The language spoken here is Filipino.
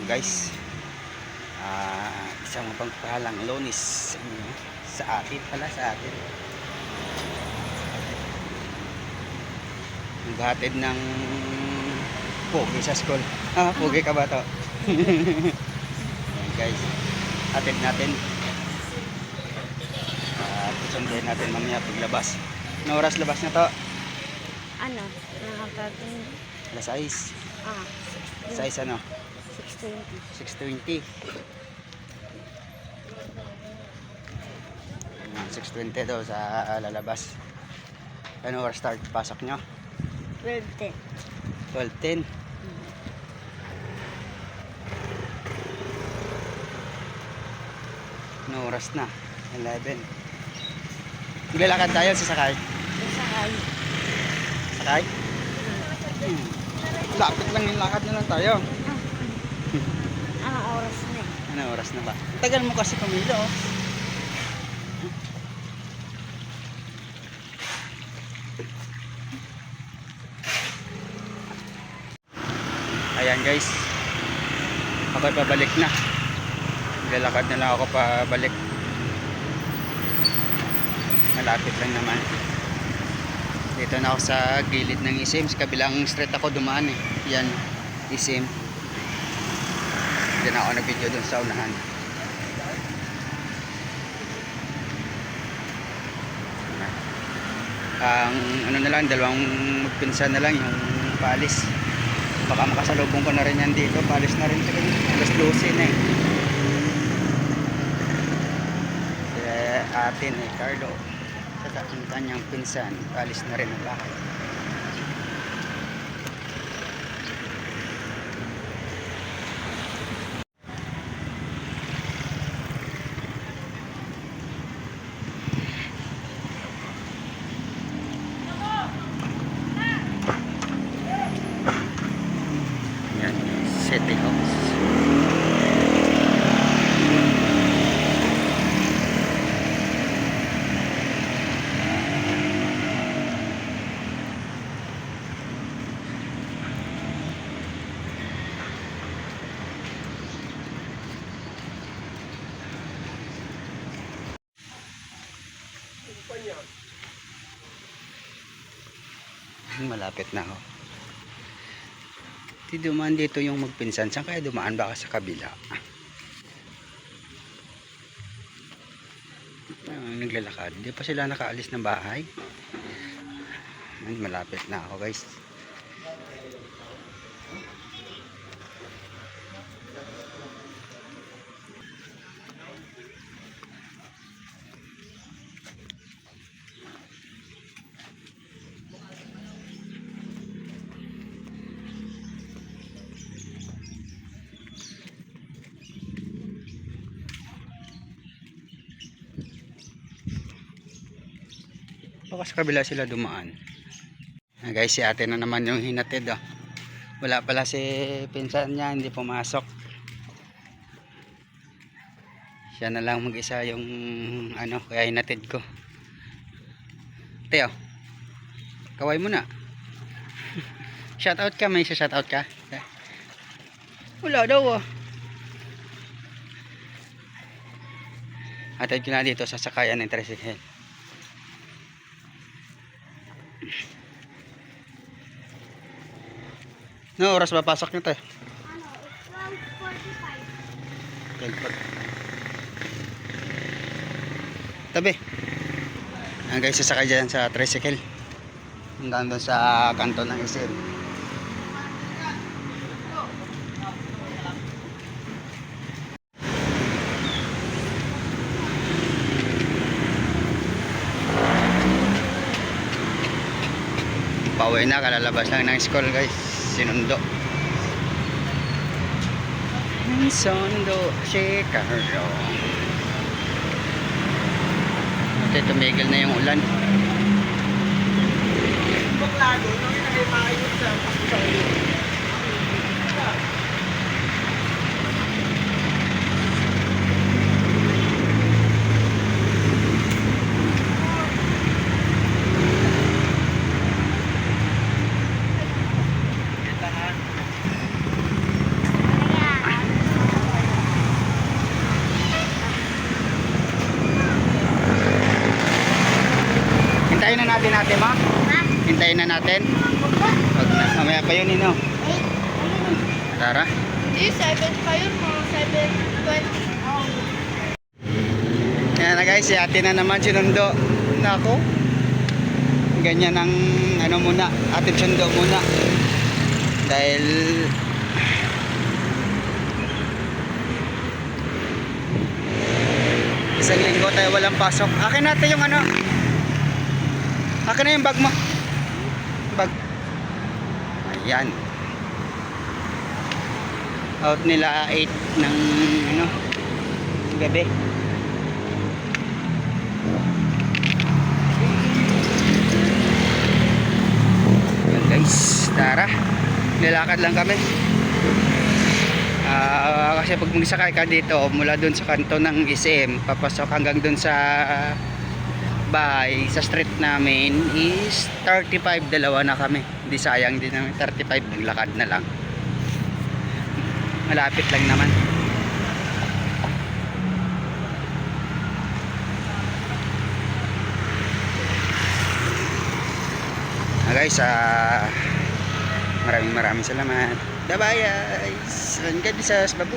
guys, isang pagpalang Lunes sa atin maghatid ng pogi sa school. Pogi ka ba to? Ayan guys, hatid natin at sunduin natin mamaya paglabas. Ano oras labas na to? Ano? Nakakatong... Alas 6. 6 ano? 6:20. 6:20. 6:20 daw sa lalabas. Ano oras start pasok nyo? 12:10. 12:10. Ano oras na? 11. Maglalakad tayo sa sakay. Sakay. Sakay? Lapit lang yung lakad na lang tayo. Anong oras na eh? Ano oras na ba? Tagal mo kasi pumilo. Ayan guys, ako'y pabalik na. Lalakad na lang ako pabalik. Malapit lang naman. Dito na ako sa gilid ng SM. Sa kabilang street ako dumaan eh. Yan, SM. Diyan ako na-video dun sa unahan. Ang ano na lang, dalawang magpinsan na lang yung palis. Baka makasalubong ko na rin yan dito. Palis na rin sila. Alas 12 na eh. Atin eh, Carlo. Sa kanyang pinsan, palis na rin ang bahay. Yan, City House. Malapit na ako. Di dumaan dito yung magpinsan. Saan kaya dumaan? Baka sa kabila. Naglalakad. Di pa sila nakaalis ng bahay. Malapit na ako guys. Baka sa kabila sila dumaan. Guys, si ate na naman yung hinatid. Wala pala si pinsan niya, hindi pumasok. Siya na lang mag-isa yung ano, kaya hinatid ko. Teo, kaway mo na. Shoutout ka, may shoutout ka? Wala daw Hatid ko na dito sa sakayan ng tricycle. No oras ba pasok nyo tayo? Ano? 12:45. Tabi. Ang guys, sasakay dyan sa tricycle. Hanggang doon sa kanto ng SM. Pauwi na, kalalabas lang ng school guys. Sinundo. Sinundo si Carlo. At tumigil na yung ulan. Baklado, nang inagay maayos sa natin ate mo? Ha? Hintayin na natin? Wag na. Mamaya pa yun, Ino. Tara. Hindi, 7 pa yun, mga 7:20. Yan na guys, si ate na naman sinundo. Nako. Ganyan ang ano muna, ate sundo muna. Dahil isang linggo tayo walang pasok. Akin natin yung ano. Akin na yung bag mo. Bag. Ayan. Out nila 8 ng ano, gabi. Ayan guys, tara. Nilakad lang kami. Kasi pag magsakay ka dito mula dun sa kanto ng SM papasok hanggang dun sa bahay sa street namin is 35, dalawa na kami. Hindi sayang din namin 35, maglakad na lang. Malapit lang naman. Guys, maraming salamat. Bye bye guys. God bless. Babu.